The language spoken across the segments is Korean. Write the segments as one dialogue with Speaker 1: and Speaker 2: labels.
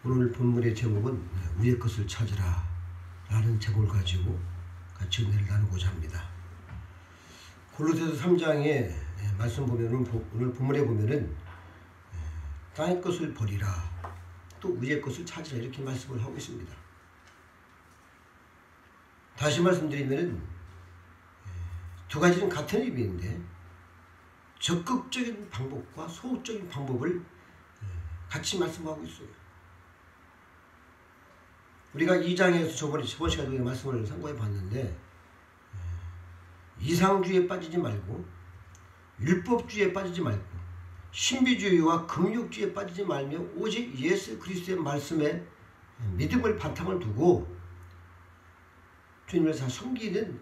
Speaker 1: 오늘 본문의 제목은 위의 것을 찾으라 라는 제목을 가지고 같이 은혜를 나누고자 합니다. 골로새서 3장의 말씀 보면은, 오늘 본문에 보면은 땅의 것을 버리라, 또 위의 것을 찾으라, 이렇게 말씀을 하고 있습니다. 다시 말씀드리면은 두 가지는 같은 의미인데 적극적인 방법과 소극적인 방법을 같이 말씀하고 있어요. 우리가 2장에서 저번 시간에 말씀을 상고해 봤는데, 이상주의에 빠지지 말고 율법주의에 빠지지 말고 신비주의와 금욕주의에 빠지지 말며 오직 예수 그리스도의 말씀에 믿음을 바탕을 두고 주님을 잘 섬기는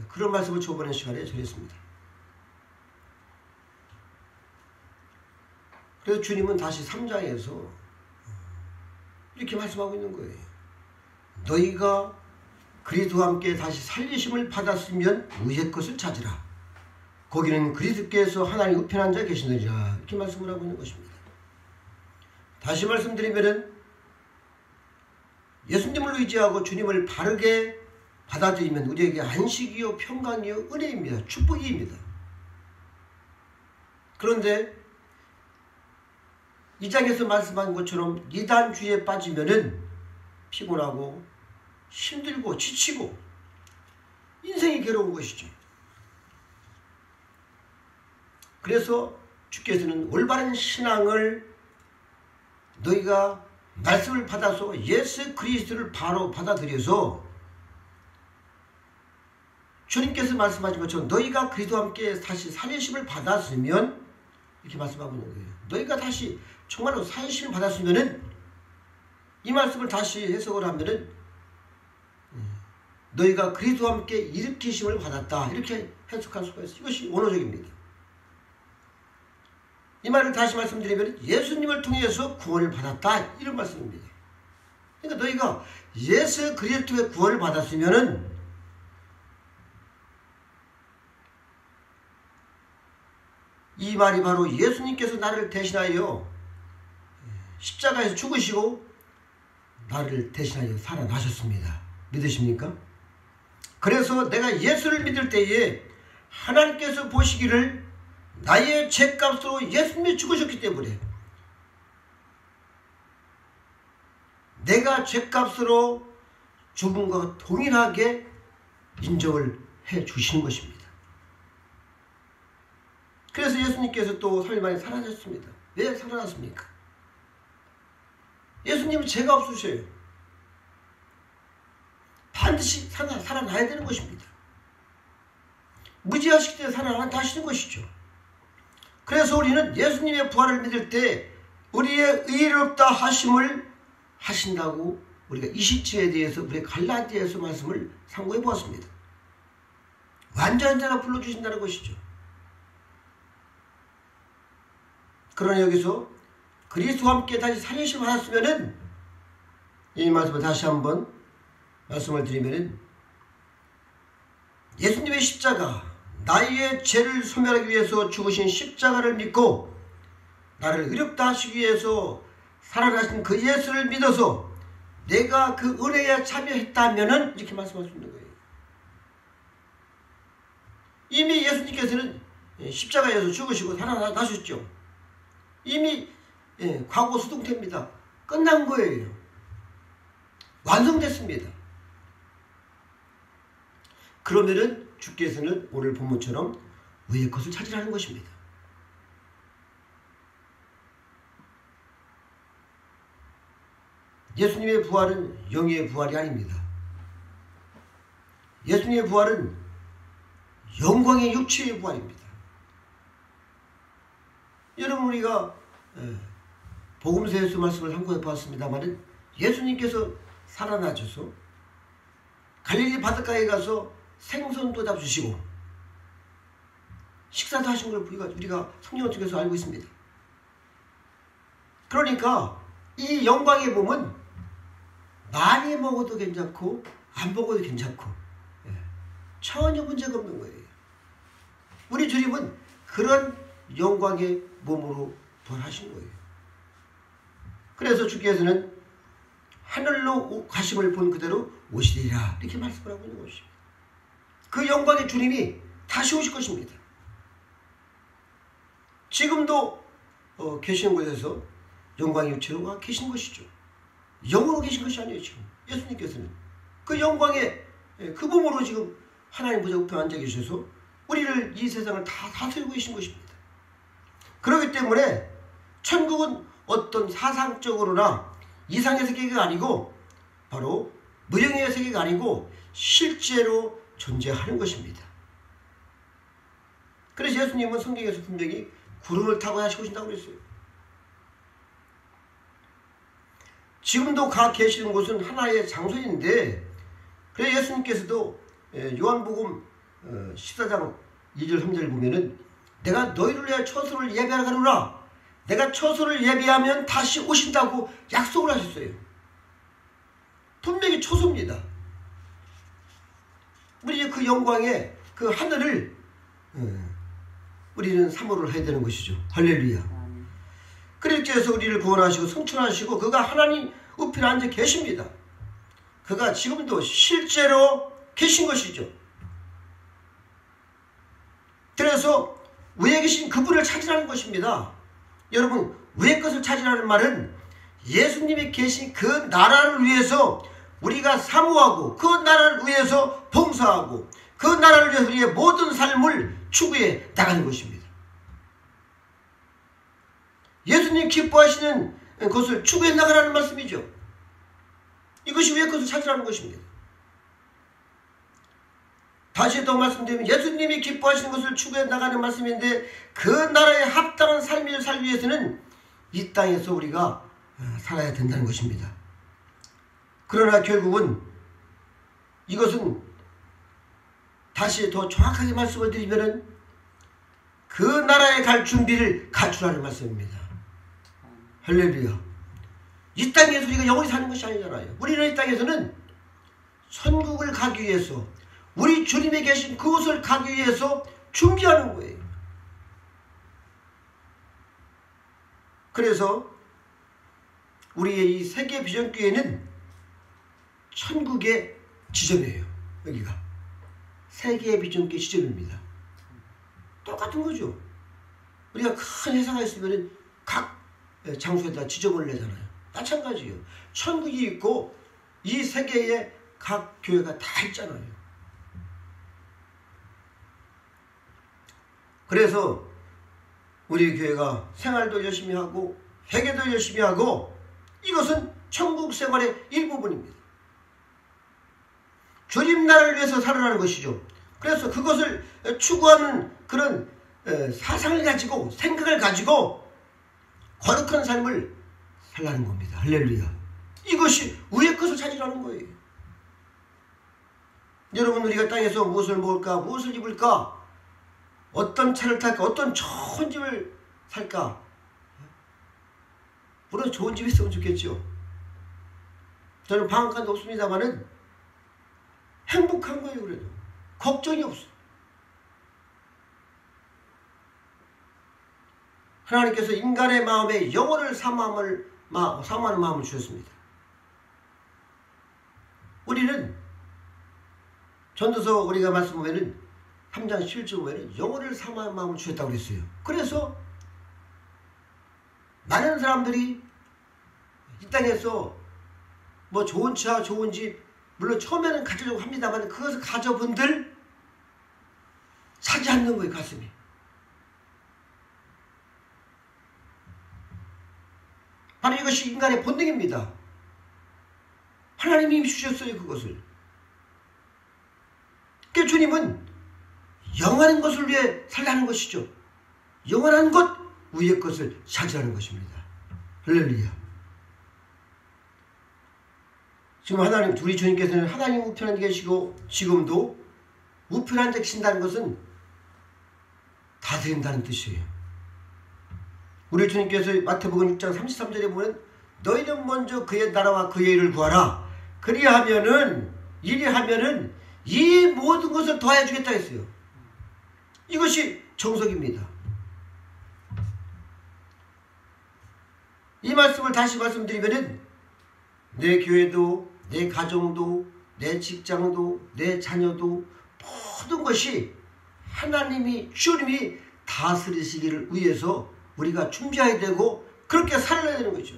Speaker 1: 그런 말씀을 저번 시간에 전했습니다. 그래서 주님은 다시 3장에서 이렇게 말씀하고 있는 거예요. 너희가 그리스도와 함께 다시 살리심을 받았으면 위의 것을 찾으라. 거기는 그리스도께서 하나님 우편한 자 계시느니라. 이렇게 말씀을 하고 있는 것입니다. 다시 말씀드리면은 예수님을 의지하고 주님을 바르게 받아들이면 우리에게 안식이요 평강이요 은혜입니다. 축복입니다. 그런데 이 장에서 말씀한 것처럼 이단주의에 빠지면은 피곤하고 힘들고 지치고 인생이 괴로운 것이죠. 그래서 주께서는 올바른 신앙을 너희가 말씀을 받아서 예수 그리스도를 바로 받아들여서 주님께서 말씀하신 것처럼 너희가 그리스도와 함께 다시 살리심을 받았으면, 이렇게 말씀하고 있는 거예요. 너희가 다시 정말로 살리심을 받았으면은, 이 말씀을 다시 해석을 하면은 너희가 그리스도와 함께 일으키심을 받았다, 이렇게 해석할 수가 있어요. 이것이 원어적입니다. 이 말을 다시 말씀드리면 예수님을 통해서 구원을 받았다, 이런 말씀입니다. 그러니까 너희가 예수 그리스도의 구원을 받았으면은 이 말이 바로 예수님께서 나를 대신하여 십자가에서 죽으시고 나를 대신하여 살아나셨습니다. 믿으십니까? 그래서 내가 예수를 믿을 때에 하나님께서 보시기를 나의 죄값으로 예수님이 죽으셨기 때문에 내가 죄값으로 죽은 것과 동일하게 인정을 해 주시는 것입니다. 그래서 예수님께서 또 3일 만에 살아나셨습니다. 왜 살아났습니까? 예수님은 죄가 없으셔요. 반드시 살아나야 되는 것입니다. 무지하시기 때문에 살아난다 하시는 것이죠. 그래서 우리는 예수님의 부활을 믿을 때 우리의 의롭다 하심을 하신다고 우리가 이시츠에 대해서 우리 갈라디아에서 말씀을 상고해 보았습니다. 완전한 자가 불러주신다는 것이죠. 그러나 여기서 그리스도와 함께 다시 살리심을 받았으면은, 이 말씀을 다시 한번 말씀을 드리면은, 예수님의 십자가, 나의 죄를 소멸하기 위해서 죽으신 십자가를 믿고 나를 의롭다 하시기 위해서 살아나신 그 예수를 믿어서 내가 그 은혜에 참여했다면은, 이렇게 말씀할 수 있는 거예요. 이미 예수님께서는 십자가에서 죽으시고 살아나셨죠. 이미 과거 수동태입니다. 끝난 거예요. 완성됐습니다. 그러면은 주께서는 오늘 본문처럼 위의 것을 찾으라는 것입니다. 예수님의 부활은 영의 부활이 아닙니다. 예수님의 부활은 영광의 육체의 부활입니다. 여러분, 우리가 복음서에서 말씀을 상고해 보았습니다만, 예수님께서 살아나셔서 갈릴리 바닷가에 가서 생선도 잡수시고 식사도 하신 걸 우리가 성경 속에서 알고 있습니다. 그러니까 이 영광의 몸은 많이 먹어도 괜찮고 안 먹어도 괜찮고 전혀 문제가 없는 거예요. 우리 주님은 그런 영광의 몸으로 부활하신 거예요. 그래서 주께서는 하늘로 가심을 본 그대로 오시리라. 이렇게 말씀을 하고 있는 것입니다. 그 영광의 주님이 다시 오실 것입니다. 지금도 계시는 곳에서 영광의 육체로 와 계신 것이죠. 영으로 계신 것이 아니에요. 지금 예수님께서는 그 영광의 그 몸으로 지금 하나님 보좌 우편에 앉아 계셔서 우리를 이 세상을 다 다스리고 계신 것입니다. 그렇기 때문에 천국은 어떤 사상적으로나 이상의 세계가 아니고 바로 무형의 세계가 아니고 실제로 존재하는 것입니다. 그래서 예수님은 성경에서 분명히 구름을 타고 다시 오신다고 그랬어요. 지금도 가 계시는 곳은 하나의 장소인데, 그래서 예수님께서도 요한복음 14장 2절 3절 보면은 내가 너희를 위하여 처소를 예비하러 가노라. 내가 처소를 예비하면 다시 오신다고 약속을 하셨어요. 분명히 처소입니다. 우리 그 영광의 그 하늘을 우리는 사모를 해야 되는 것이죠. 할렐루야. 그렇게 해서 우리를 구원하시고 성춘하시고 그가 하나님 우편에 앉아 계십니다. 그가 지금도 실제로 계신 것이죠. 그래서 위에 계신 그분을 찾으라는 것입니다. 여러분, 위의 것을 찾으라는 말은 예수님이 계신 그 나라를 위해서 우리가 사모하고 그 나라를 위해서 봉사하고 그 나라를 위해서 우리의 모든 삶을 추구해 나가는 것입니다. 예수님 기뻐하시는 것을 추구해 나가라는 말씀이죠. 이것이 위의 것을 찾으라는 것입니다. 다시 또 말씀드리면 예수님이 기뻐하시는 것을 추구해 나가는 말씀인데, 그 나라에 합당한 삶을 살기 위해서는 이 땅에서 우리가 살아야 된다는 것입니다. 그러나 결국은 이것은 다시 더 정확하게 말씀을 드리면 그 나라에 갈 준비를 갖추라는 말씀입니다. 할렐루야. 이 땅에서 우리가 영원히 사는 것이 아니잖아요. 우리는 이 땅에서는 천국을 가기 위해서, 우리 주님이 계신 그곳을 가기 위해서 준비하는 거예요. 그래서 우리의 이 세계 비전교회는 천국의 지점이에요. 여기가 세계의 비전교회 지점입니다. 똑같은 거죠. 우리가 큰 회사가 있으면 각 장소에다 지점을 내잖아요. 마찬가지예요. 천국이 있고 이 세계에 각 교회가 다 있잖아요. 그래서 우리 교회가 생활도 열심히 하고 회개도 열심히 하고, 이것은 천국 생활의 일부분입니다. 주님 나라를 위해서 살아가는 것이죠. 그래서 그것을 추구하는 그런 사상을 가지고, 생각을 가지고 거룩한 삶을 살라는 겁니다. 할렐루야. 이것이 위의 것을 찾으라는 거예요. 여러분, 우리가 땅에서 무엇을 먹을까, 무엇을 입을까, 어떤 차를 탈까, 어떤 좋은 집을 살까. 물론 좋은 집이 있으면 좋겠죠. 저는 방앗간도 없습니다만은 행복한 거예요. 그래도 걱정이 없어요. 하나님께서 인간의 마음에 영혼을 사모하는 마음을 주셨습니다. 우리는 전도서 우리가 말씀 보면은 3장 11절 보면은 영혼을 사모하는 마음을 주셨다고 그랬어요. 그래서 많은 사람들이 이 땅에서 뭐 좋은 차, 좋은 집, 물론 처음에는 가지려고 합니다만 그것을 가져본들 사지 않는 거예요. 가슴이. 바로 이것이 인간의 본능입니다. 하나님이 주셨어요. 그것을. 그 주님은 영원한 것을 위해 살라는 것이죠. 영원한 것, 위의 것을 찾으라는 것입니다. 할렐루야. 지금 하나님, 우리 주님께서는 하나님 우편에 앉아 계시고 지금도 우편에 앉아 계신다는 것은 다스린다는 뜻이에요. 우리 주님께서 마태복음 6장 33절에 보면 너희는 먼저 그의 나라와 그의 일을 구하라. 그리하면은 이 모든 것을 더해 주겠다 했어요. 이것이 정석입니다. 이 말씀을 다시 말씀드리면은 내 교회도, 내 가정도, 내 직장도, 내 자녀도 모든 것이 하나님이 주님이 다스리시기를 위해서 우리가 준비해야 되고 그렇게 살아야 되는 거죠.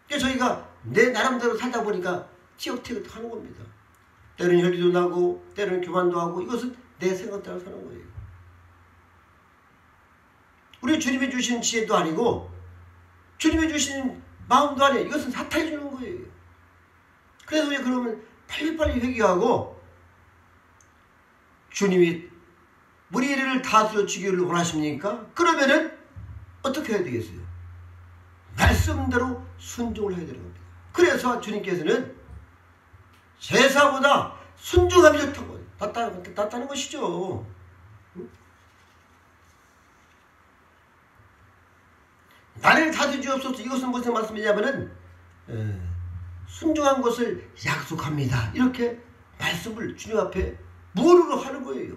Speaker 1: 그래서 저희가 내 나름대로 살다 보니까 티격태격 하는 겁니다. 때로는 혈기도 나고 때로는 교만도 하고 이것은 내 생각대로 사는 거예요. 우리 주님이 주신 지혜도 아니고 주님이 주신 마음도 아니에요. 이것은 사탄이 주는 거예요. 그래서 우리 그러면 빨리빨리 회개하고 주님이 우리를 다스려 주기를 원하십니까? 그러면은 어떻게 해야 되겠어요? 말씀대로 순종을 해야 되는 겁니다. 그래서 주님께서는 제사보다 순종함이 좋다고 낫다는 것이죠. 나를 다스려주옵소서. 이것은 무슨 말씀이냐면은 순종한 것을 약속합니다. 이렇게 말씀을 주님 앞에 무릎으로 하는 거예요.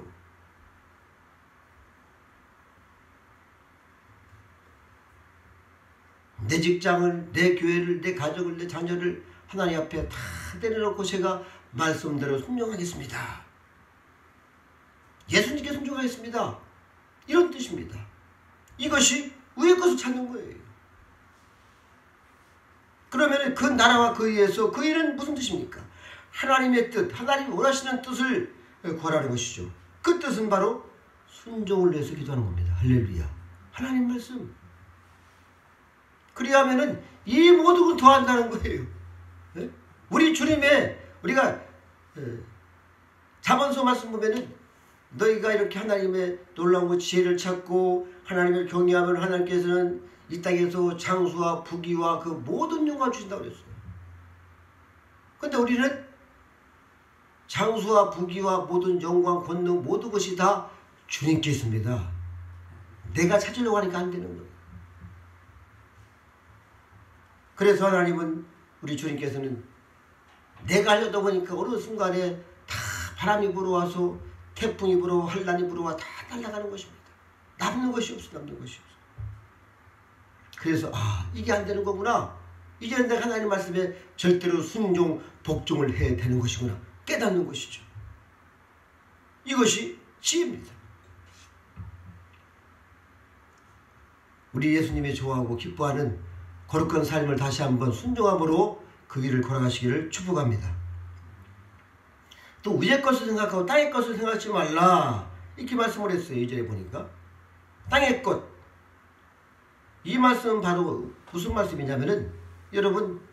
Speaker 1: 내 직장을, 내 교회를, 내 가족을, 내 자녀를 하나님 앞에 다 내려놓고 제가 말씀대로 순종하겠습니다. 예수님께 순종하겠습니다. 이런 뜻입니다. 이것이 위의 것을 찾는 거예요. 그러면 그 나라와 그 위에서 그 일은 무슨 뜻입니까? 하나님의 뜻, 하나님이 원하시는 뜻을 구하라는 것이죠. 그 뜻은 바로 순종을 위해서 기도하는 겁니다. 할렐루야. 하나님 말씀. 그리하면은 이 모든 걸 더한다는 거예요. 우리 주님의 우리가 잠언서 말씀 보면은 너희가 이렇게 하나님의 놀라운 지혜를 찾고 하나님을 경외하면 하나님께서는 이 땅에서 장수와 부귀와 그 모든 영광을 주신다고 그랬어요. 그런데 우리는 장수와 부귀와 모든 영광, 권능 모든 것이 다 주님께 있습니다. 내가 찾으려고 하니까 안 되는 거예요. 그래서 하나님은 우리 주님께서는 내가 하려다 보니까 어느 순간에 다 바람이 불어와서 태풍이 불어와 환란이 불어와 다 날아가는 것입니다. 남는 것이 없어. 남는 것이 없어. 그래서 이게 안 되는 거구나. 이제는 내가 하나님 말씀에 절대로 순종, 복종을 해야 되는 것이구나. 깨닫는 것이죠. 이것이 지혜입니다. 우리 예수님이 좋아하고 기뻐하는 거룩한 삶을 다시 한번 순종함으로 그 길을 걸어가시기를 축복합니다. 또 위의 것을 생각하고 땅의 것을 생각하지 말라. 이렇게 말씀을 했어요. 2절에 보니까. 땅의 것. 이 말씀은 바로 무슨 말씀이냐면은 여러분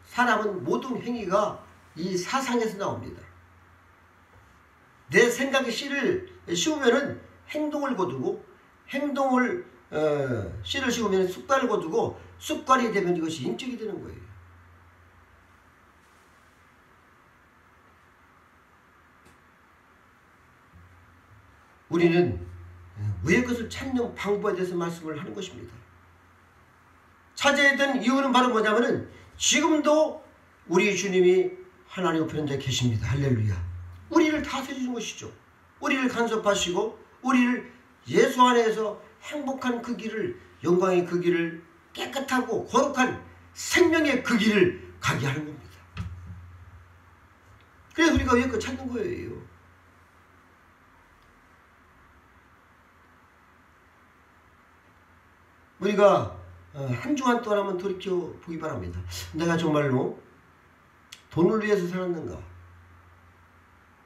Speaker 1: 사람은 모든 행위가 이 사상에서 나옵니다. 내 생각의 씨를 씌우면은 행동을 거두고 행동을 씨를 씌우면 습관을 거두고 습관이 되면 이것이 인격이 되는 거예요. 우리는 위의 것을 찾는 방법에 대해서 말씀을 하는 것입니다. 찾아야 되는 이유는 바로 뭐냐면은 지금도 우리 주님이 하나님 우편에 계십니다. 할렐루야. 우리를 다스리는 것이죠. 우리를 간섭하시고 우리를 예수 안에서 행복한 그 길을, 영광의 그 길을, 깨끗하고 거룩한 생명의 그 길을 가게 하는 겁니다. 그래서 우리가 위의 것 찾는 거예요. 우리가 한 주간 동안 한번 돌이켜 보기 바랍니다. 내가 정말로 돈을 위해서 살았는가?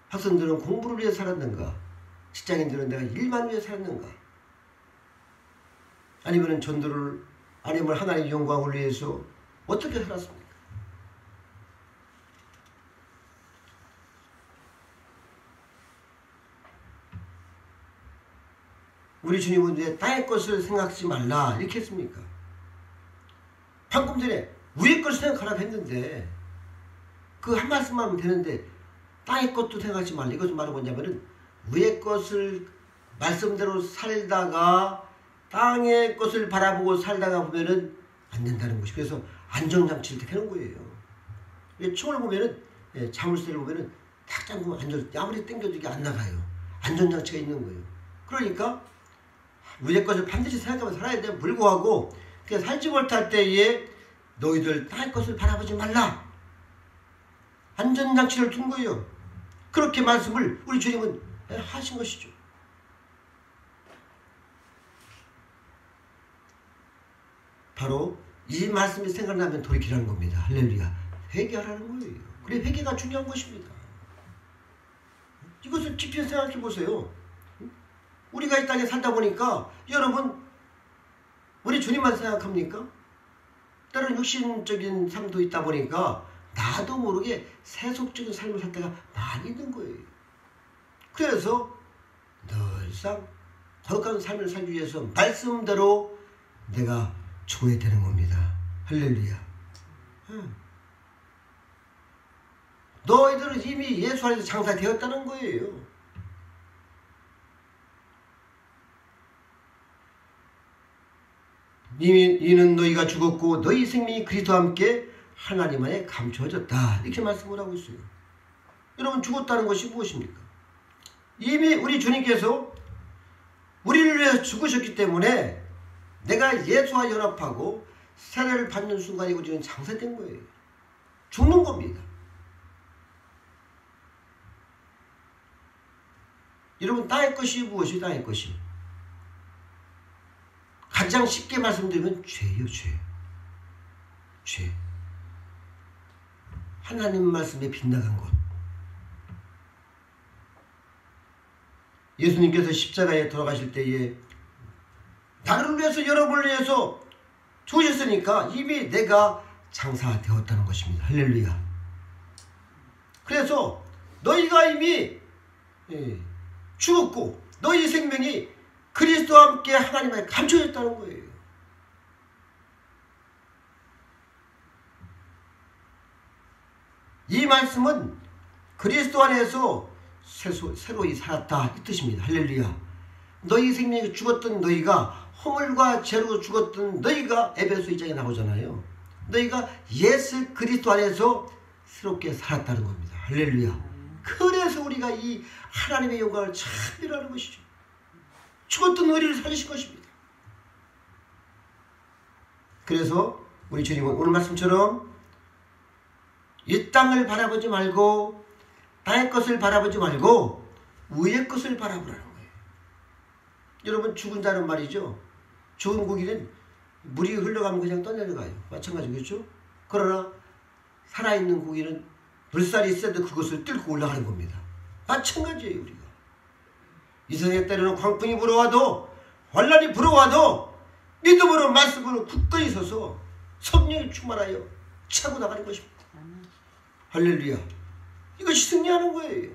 Speaker 1: 학생들은 공부를 위해서 살았는가? 직장인들은 내가 일만 위해서 살았는가? 아니면 전도를, 아니면 하나님의 영광을 위해서 어떻게 살았습니까? 우리 주님은 왜 땅의 것을 생각하지 말라 이렇게 했습니까? 방금 전에 위의 것을 생각하라고 했는데 그 한 말씀만 하면 되는데 땅의 것도 생각하지 말라. 이것은 바로 뭐냐면은 위의 것을 말씀대로 살다가 땅의 것을 바라보고 살다가 보면은 안 된다는 것이. 그래서 안전장치를 이렇게 해놓은 거예요. 총을 보면은, 자물쇠를 보면은 탁 잠그면 아무리 당겨도 이게 안 나가요. 안전장치가 있는 거예요. 그러니까 위의 것을 반드시 생각하면서 살아야 돼. 불구하고 살지 못할 때에 너희들 땅의 것을 바라보지 말라. 안전장치를 둔 거예요. 그렇게 말씀을 우리 주님은 하신 것이죠. 바로 이 말씀이 생각나면 돌이키라는 겁니다. 할렐루야. 회개하라는 거예요. 그래, 회개가 중요한 것입니다. 이것을 깊이 생각해 보세요. 우리가 이 땅에 살다 보니까 여러분, 우리 주님만 생각합니까? 때로는 육신적인 삶도 있다 보니까 나도 모르게 세속적인 삶을 살 때가 많이 있는 거예요. 그래서 늘상 거룩한 삶을 살기 위해서 말씀대로 내가 죽어야 되는 겁니다. 할렐루야. 너희들은 이미 예수 안에서 장사되었다는 거예요. 이는 너희가 죽었고 너희 생명이 그리스도와 함께 하나님 안에 감추어졌다. 이렇게 말씀을 하고 있어요. 여러분, 죽었다는 것이 무엇입니까? 이미 우리 주님께서 우리를 위해서 죽으셨기 때문에 내가 예수와 연합하고 세례를 받는 순간에 우리는 장사된 거예요. 죽는 겁니다. 여러분, 땅의 것이 무엇이 땅의 것이? 가장 쉽게 말씀드리면 죄요, 죄. 죄. 하나님 말씀에 빗나간 것. 예수님께서 십자가에 돌아가실 때에 나를 위해서, 여러분을 위해서 죽으셨으니까 이미 내가 장사되었다는 것입니다. 할렐루야. 그래서 너희가 이미 죽었고 너희 생명이 그리스도와 함께 하나님 안에 감춰졌다는 거예요. 이 말씀은 그리스도 안에서 새로이 살았다 이 뜻입니다. 할렐루야. 너희 생명이 죽었던 너희가, 허물과 죄로 죽었던 너희가 에베소 2장에 나오잖아요. 너희가 예수 그리스도 안에서 새롭게 살았다는 겁니다. 할렐루야. 그래서 우리가 이 하나님의 영광을 찬미하는 것이죠. 죽었던 우리를 살리신 것입니다. 그래서 우리 주님은 오늘 말씀처럼 이 땅을 바라보지 말고, 땅의 것을 바라보지 말고 위의 것을 바라보라는 거예요. 여러분, 죽은 자는 말이죠, 죽은 고기는 물이 흘러가면 그냥 떠내려가요. 마찬가지겠죠. 그러나 살아있는 고기는 물살이 있어도 그것을 뚫고 올라가는 겁니다. 마찬가지예요. 우리가 이 세상에 때로는 광풍이 불어와도, 환난이 불어와도 믿음으로 말씀으로 굳건히 서서 성령이 충만하여 차고 나가는 것입니다. 할렐루야. 이것이 승리하는 거예요.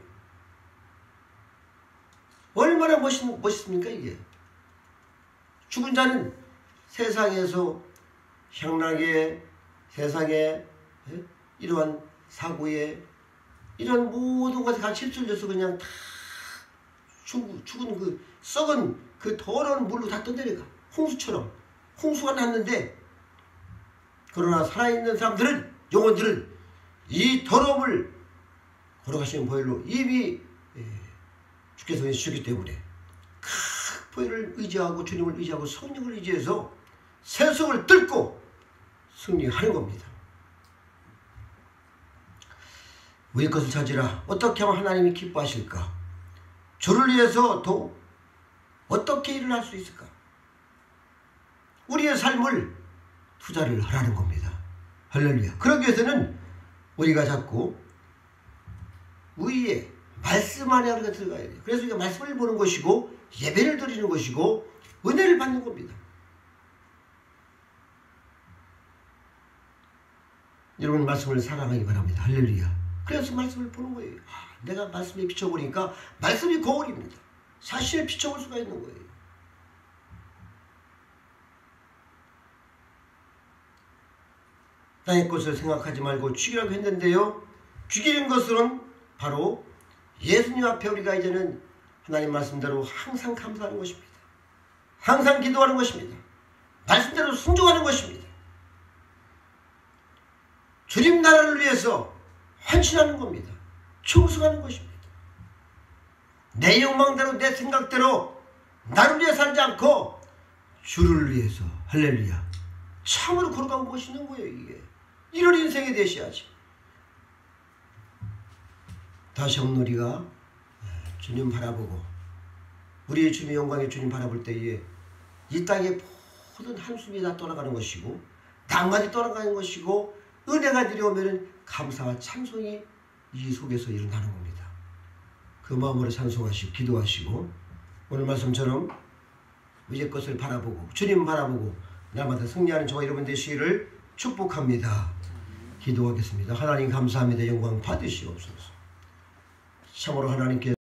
Speaker 1: 얼마나 멋있습니까 이게. 죽은 자는 세상에서 향락에, 세상에 이러한 사고에, 이런 모든 것에 같이 휩쓸려서 그냥 다 죽은 그 썩은 그 더러운 물로 다 떠내려가. 홍수처럼. 홍수가 났는데, 그러나 살아있는 사람들은, 영혼들은 이 더러움을 걸어가시는 보혈로 이미 주께서 주셨기 때문에 그 보혈을 의지하고, 주님을 의지하고 성령을 의지해서 세속을 뚫고 승리하는 겁니다. 우리 것을 찾으라. 어떻게 하면 하나님이 기뻐하실까? 저를 위해서 또 어떻게 일을 할 수 있을까? 우리의 삶을 투자를 하라는 겁니다. 할렐루야. 그러기 위해서는 우리가 자꾸 위에 말씀 안에 우리가 들어가야 돼요. 그래서 우리가 말씀을 보는 것이고, 예배를 드리는 것이고, 은혜를 받는 겁니다. 여러분, 말씀을 사랑하기 바랍니다. 할렐루야. 그래서 말씀을 보는 거예요. 내가 말씀에 비춰보니까 말씀이 거울입니다. 사실을 비춰볼 수가 있는 거예요. 땅의 것을 생각하지 말고 죽이라고 했는데요, 죽이는 것은 바로 예수님 앞에 우리가 이제는 하나님 말씀대로 항상 감사하는 것입니다. 항상 기도하는 것입니다. 말씀대로 순종하는 것입니다. 주님 나라를 위해서 헌신하는 겁니다. 충성하는 것입니다. 내 욕망대로, 내 생각대로 나를 위해 살지 않고 주를 위해서. 할렐루야. 참으로 걸어가면 멋있는 거예요. 이게 이런 인생이 되셔야지. 다시 한번 우리가 주님 바라보고 우리의 주님의 영광의 주님 바라볼 때에 이 땅의 모든 한숨이 다 떠나가는 것이고 낭만이 떠나가는 것이고 은혜가 내려오면 감사와 찬송이 이 속에서 일어나는 겁니다. 그 마음으로 찬송하시고 기도하시고 오늘 말씀처럼 위의 것을 바라보고 주님 바라보고 날마다 승리하는 저와 여러분 되시기를 축복합니다. 기도하겠습니다. 하나님 감사합니다. 영광 받으시옵소서. 참으로 하나님께